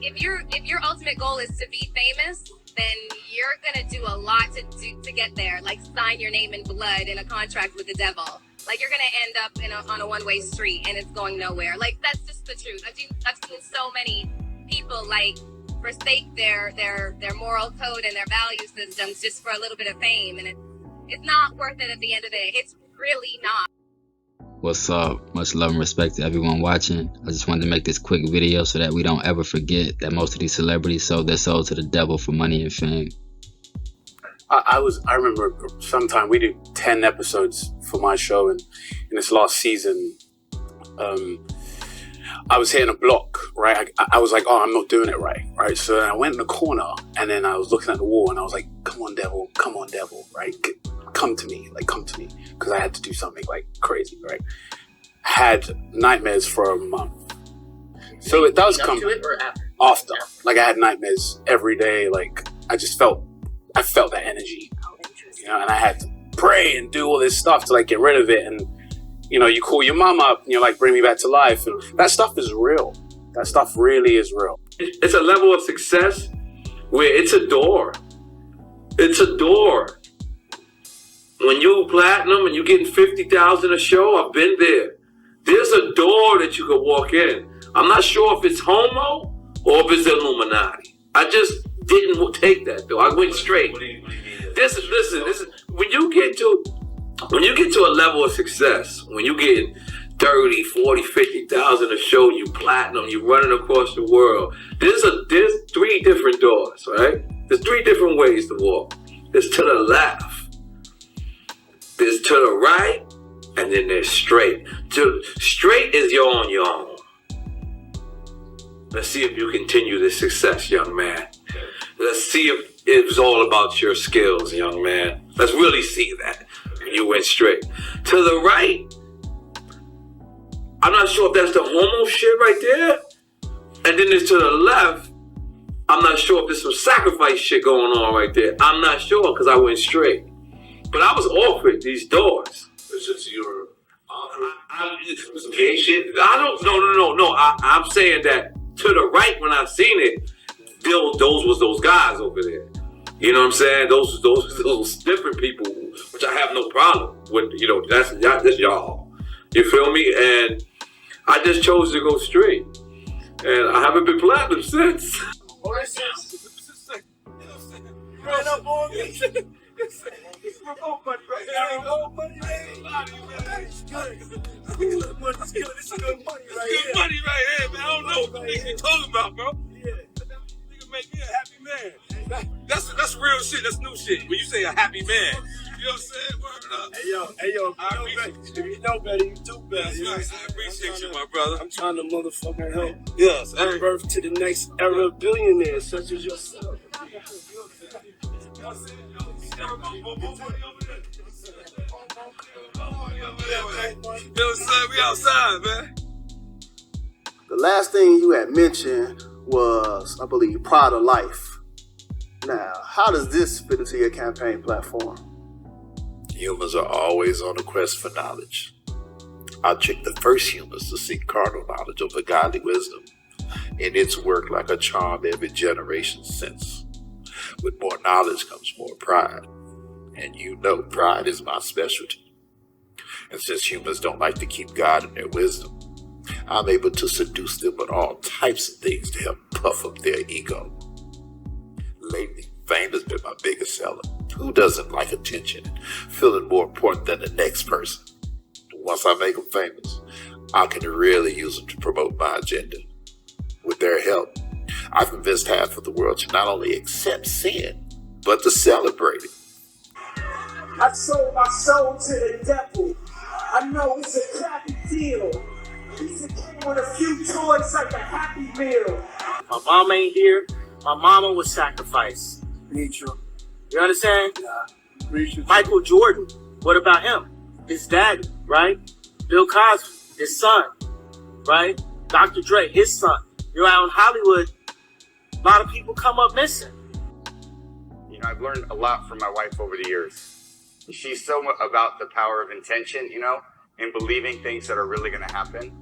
if your ultimate goal is to be famous, then you're gonna do a lot to get there. Like sign your name in blood in a contract with the devil. Like you're gonna end up on a one-way street and it's going nowhere. Like that's just the truth. I've seen so many people like forsake their moral code and their value systems just for a little bit of fame, and it's not worth it at the end of the day. It's really not. What's up? Much love and respect to everyone watching. I just wanted to make this quick video so that we don't ever forget that most of these celebrities sold their soul to the devil for money and fame. I remember sometime we did 10 episodes for my show, and in this last season, I was hitting a block, right? I was like, oh, I'm not doing it right? So then I went in the corner, and then I was looking at the wall, and I was like, come on, devil, right? Come to me, because I had to do something like crazy, right? Had nightmares for a month. So it does come after. Like I had nightmares every day. Like I felt that energy, and I had to pray and do all this stuff to like get rid of it. And you call your mom up and you're like, bring me back to life. And that stuff is real. That stuff really is real. It's a level of success where it's a door. It's a door. When you platinum and you getting 50,000 a show, I've been there. There's a door that you can walk in. I'm not sure if it's homo or if it's Illuminati. I just didn't take that though. I went straight. This is when you get to a level of success, when you get 30, 40, 50,000 a show, you platinum, you running across the world. There's three different doors, right? There's three different ways to walk. There's to the left. There's to the right, and then there's straight. Straight is you're on your own. Let's see if you continue this success, young man. Let's see if it's all about your skills, young man. Let's really see that. You went straight. To the right, I'm not sure if that's the homo shit right there. And then there's to the left, I'm not sure if there's some sacrifice shit going on right there. I'm not sure because I went straight. But I was offered these doors. It's just your gay shit. I don't. No. I'm saying that to the right when I seen it, those was those guys over there. You know what I'm saying? Those different people, which I have no problem with. That's y'all. You feel me? And I just chose to go straight, and I haven't been platinum since. Ran up on me. Remote money right here. Remote money, It's good. It's good money right here. Good money right here, man. I don't know what niggas you talking about, bro. Yeah. Nigga make me a happy man. That's real shit. That's new shit. When you say a happy man, you know what I'm saying? Word up. Hey yo. If you know better, you do better. That's right. I appreciate you, my brother. I'm trying to motherfucking help. Yes. Give birth to the next era of billionaires such as yourself. We outside, man. The last thing you had mentioned was, I believe, Pride of Life. Now, how does this fit into your campaign platform? Humans are always on the quest for knowledge. I tricked the first humans to seek carnal knowledge over godly wisdom, and it's worked like a charm every generation since. With more knowledge comes more pride. And pride is my specialty. And since humans don't like to keep God in their wisdom, I'm able to seduce them with all types of things to help puff up their ego. Lately, fame has been my biggest seller. Who doesn't like attention and feeling more important than the next person? Once I make them famous, I can really use them to promote my agenda. With their help, I've convinced half of the world to not only accept sin, but to celebrate it. I sold my soul to the devil. I know it's a crappy deal. He's a kid with a few toys like a Happy Meal. My mom ain't here. My mama was sacrificed. Need you. You understand? Yeah. Michael Jordan. What about him? His daddy, right? Bill Cosby, his son, right? Dr. Dre, his son. You're out in Hollywood. A lot of people come up missing. I've learned a lot from my wife over the years. She's so about the power of intention, and believing things that are really going to happen.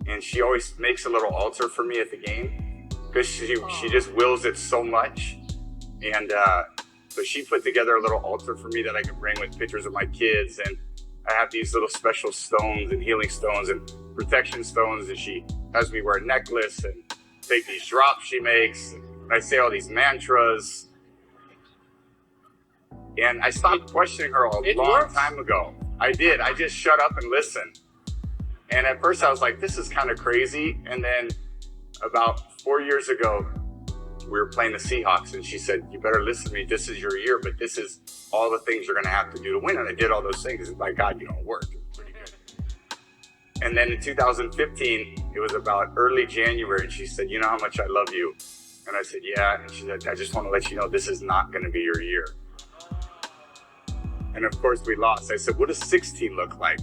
And she always makes a little altar for me at the game. because she just wills it so much. And so she put together a little altar for me that I could bring with pictures of my kids. And I have these little special stones and healing stones and protection stones. And she has me wear a necklace and take these drops she makes. And I say all these mantras. And I stopped questioning her a long time ago. I did. I just shut up and listened. And at first I was like, this is kind of crazy. And then about 4 years ago, we were playing the Seahawks, and she said, you better listen to me. This is your year, but this is all the things you're going to have to do to win. And I did all those things. And by God, you know, it worked. It was pretty good. And then in 2015, it was about early January, and she said, you know how much I love you? And I said, yeah. And she said, I just want to let you know this is not going to be your year. And of course, we lost. I said, what does 16 look like?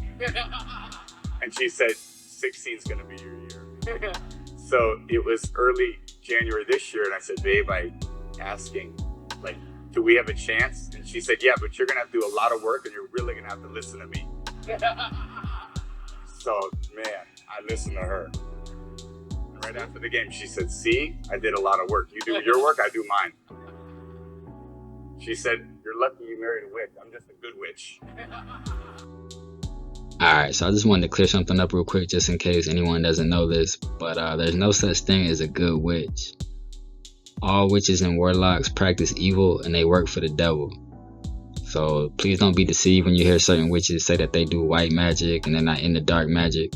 And she said, 16 is going to be your year. So it was early January this year, and I said, babe, I asking, like, do we have a chance? And she said, yeah, but you're going to have to do a lot of work, and you're really going to have to listen to me. So, man, I listened to her. And right after the game, she said, see, I did a lot of work. You do your work, I do mine. She said, you're lucky you married a witch. I'm just a good witch. Alright, so I just wanted to clear something up real quick just in case anyone doesn't know this, but there's no such thing as a good witch. All witches and warlocks practice evil and they work for the devil. So please don't be deceived when you hear certain witches say that they do white magic and they're not into dark magic.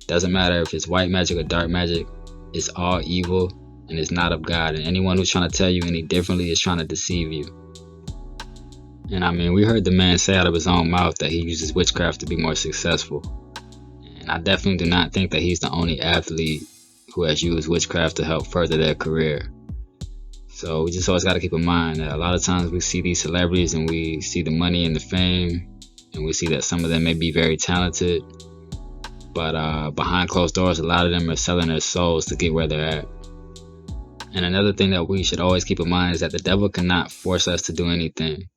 Doesn't matter if it's white magic or dark magic, it's all evil and it's not of God, and anyone who's trying to tell you any differently is trying to deceive you. And I mean, we heard the man say out of his own mouth that he uses witchcraft to be more successful. And I definitely do not think that he's the only athlete who has used witchcraft to help further their career. So we just always got to keep in mind that a lot of times we see these celebrities and we see the money and the fame, and we see that some of them may be very talented, but behind closed doors, a lot of them are selling their souls to get where they're at. And another thing that we should always keep in mind is that the devil cannot force us to do anything.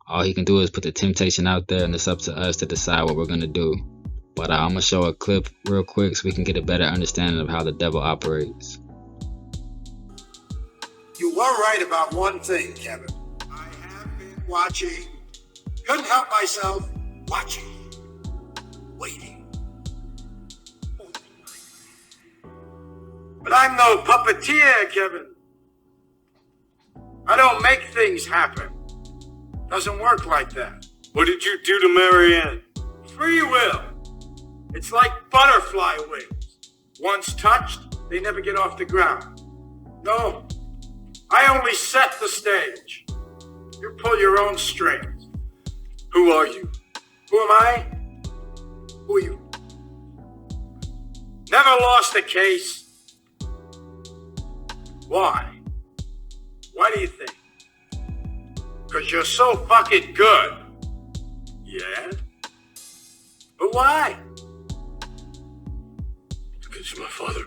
All he can do is put the temptation out there, and it's up to us to decide what we're going to do. But I'm going to show a clip real quick so we can get a better understanding of how the devil operates. You were right about one thing, Kevin. I have been watching. Couldn't help myself watching. Waiting. But I'm no puppeteer, Kevin. I don't make things happen. Doesn't work like that. What did you do to Marianne? Free will. It's like butterfly wings. Once touched, they never get off the ground. No, I only set the stage. You pull your own strings. Who are you? Who am I? Who are you? Never lost a case. Why? Why do you think? Because you're so fucking good. Yeah? But why? Because you're my father.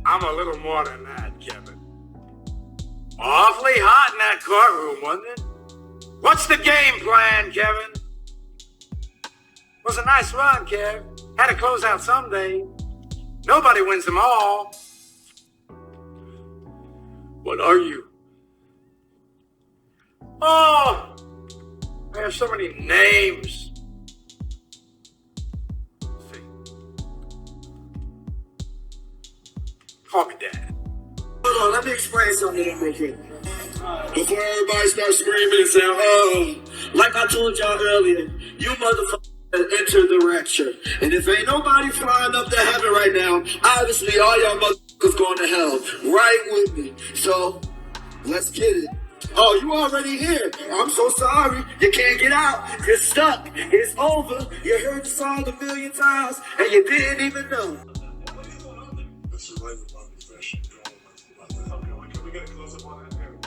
I'm a little more than that, Kevin. Awfully hot in that courtroom, wasn't it? What's the game plan, Kevin? Was a nice run, Kev. Had to close out someday. Nobody wins them all. What are you? Oh, I have so many names. See. Call me Dad. Hold on, let me explain something real quick. Before everybody starts screaming and saying, oh, like I told y'all earlier, you motherfuckers enter the rapture. And if ain't nobody flying up to heaven right now, obviously all y'all motherfuckers going to hell. Right with me. So, let's get it. Oh, you already here. I'm so sorry. You can't get out. You're stuck. It's over. You heard the song 1,000,000 times and you didn't even know. This is right with my profession. Okay, we get a close up on that here.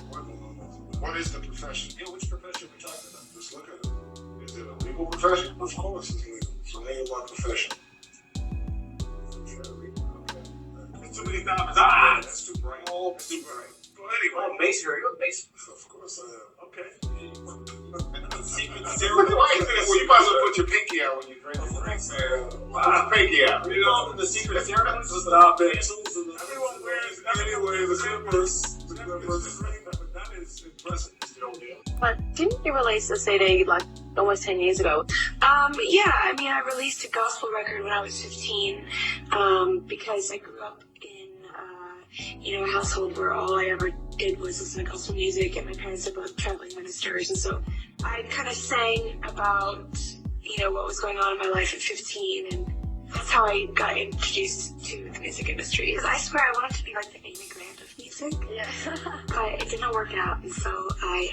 What is the profession? Yeah, which profession are we talking about? Just look at it. Is it a legal profession? Of course it's legal. So name my profession. Okay. There's too many diamonds. That's too bright. That's too bright. Anyway, masonry. You're a mason. Of course I am. Okay. Secret serum. Well, you might as well put your pinky out when you drink the drink, man. Put your pinky out. You know, the secret serum. Stop it. Everyone wears It's a good verse. It's a good verse. That is impressive. But didn't you release this CD like almost 10 years ago? Yeah, I mean, I released a gospel record when I was 15 because I grew up in a household where all I ever did was listen to gospel music, and my parents are both traveling ministers, and so I kind of sang about, what was going on in my life at 15, and that's how I got introduced to the music industry. Because I swear I wanted to be like the Amy Grant of music. Yeah. But it didn't work out, and so I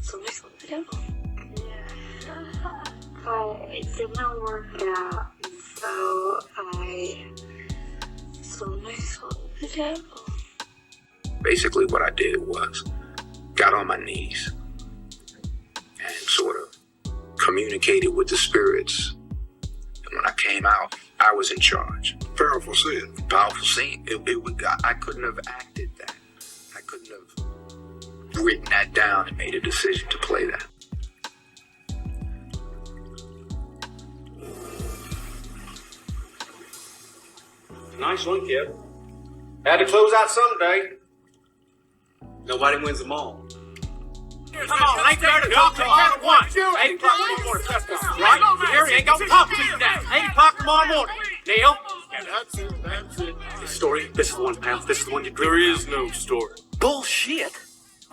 sold my soul to the devil. Yeah. But it didn't work out, and so I sold my soul to the devil. Basically what I did was got on my knees and sort of communicated with the spirits. And when I came out, I was in charge. Powerful sin. Powerful sin. I couldn't have acted that. I couldn't have written that down and made a decision to play that. Nice one, kid. Had to close out someday. Nobody wins them all. Come on, ain't there to go to round one. 8 o'clock tomorrow morning, press conference, right? Jerry ain't gonna talk to you now. 8 o'clock tomorrow morning. Neil? That's it. This story, this is the one, pal. This is the one you dream. There is no story. Bullshit.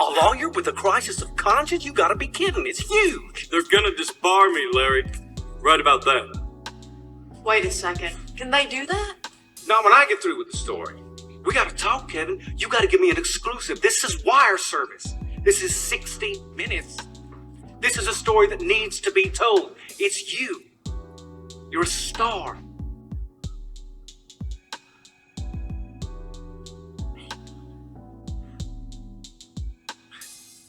A lawyer with a crisis of conscience? You gotta be kidding. It's huge. They're gonna disbar me, Larry. Right about that. Wait a second. Can they do that? Not when I get through with the story. We gotta talk, Kevin. You gotta give me an exclusive. This is wire service. This is 60 minutes. This is a story that needs to be told. It's you. You're a star.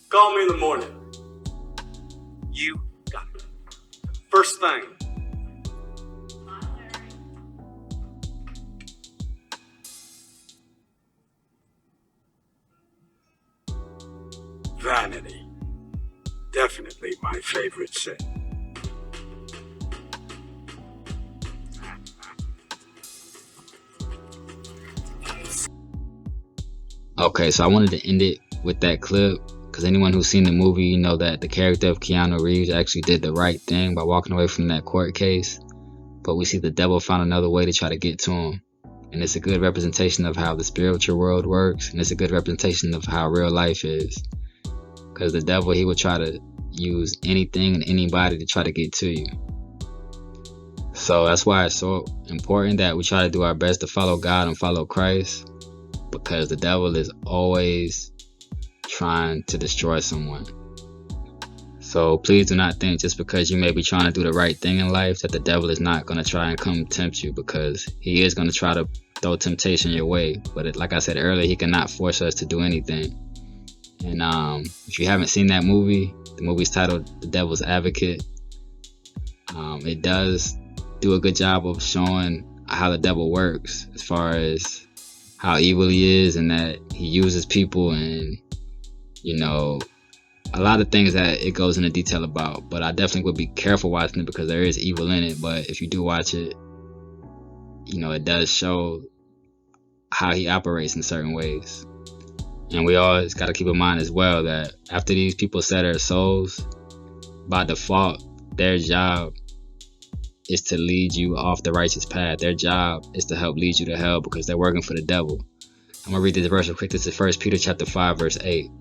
Call me in the morning. You got it. First thing. Vanity. Definitely my favorite sin. Okay, so I wanted to end it with that clip because anyone who's seen the movie, you know that the character of Keanu Reeves actually did the right thing by walking away from that court case. But we see the devil found another way to try to get to him. And it's a good representation of how the spiritual world works, and it's a good representation of how real life is. Because the devil, he will try to use anything and anybody to try to get to you. So that's why it's so important that we try to do our best to follow God and follow Christ. Because the devil is always trying to destroy someone. So please do not think just because you may be trying to do the right thing in life that the devil is not going to try and come tempt you, because he is going to try to throw temptation your way. But like I said earlier, he cannot force us to do anything. And if you haven't seen that movie, the movie's titled The Devil's Advocate. It does do a good job of showing how the devil works as far as how evil he is and that he uses people and, a lot of things that it goes into detail about. But I definitely would be careful watching it because there is evil in it. But if you do watch it, it does show how he operates in certain ways. And we always got to keep in mind as well that after these people sell their souls, by default, their job is to lead you off the righteous path. Their job is to help lead you to hell because they're working for the devil. I'm going to read this verse real quick. This is 1 Peter chapter 5, verse 8.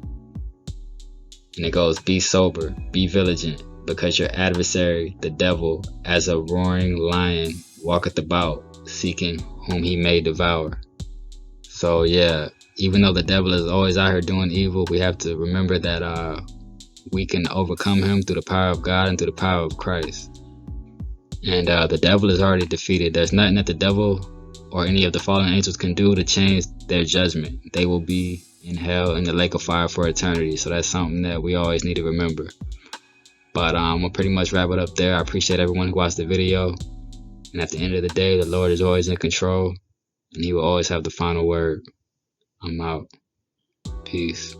And it goes, "Be sober, be vigilant, because your adversary, the devil, as a roaring lion, walketh about, seeking whom he may devour." So yeah, even though the devil is always out here doing evil, we have to remember that we can overcome him through the power of God and through the power of Christ. And the devil is already defeated. There's nothing that the devil or any of the fallen angels can do to change their judgment. They will be in hell in the lake of fire for eternity. So that's something that we always need to remember. But we'll pretty much wrap it up there. I appreciate everyone who watched the video. And at the end of the day, the Lord is always in control, and he will always have the final word. I'm out. Peace.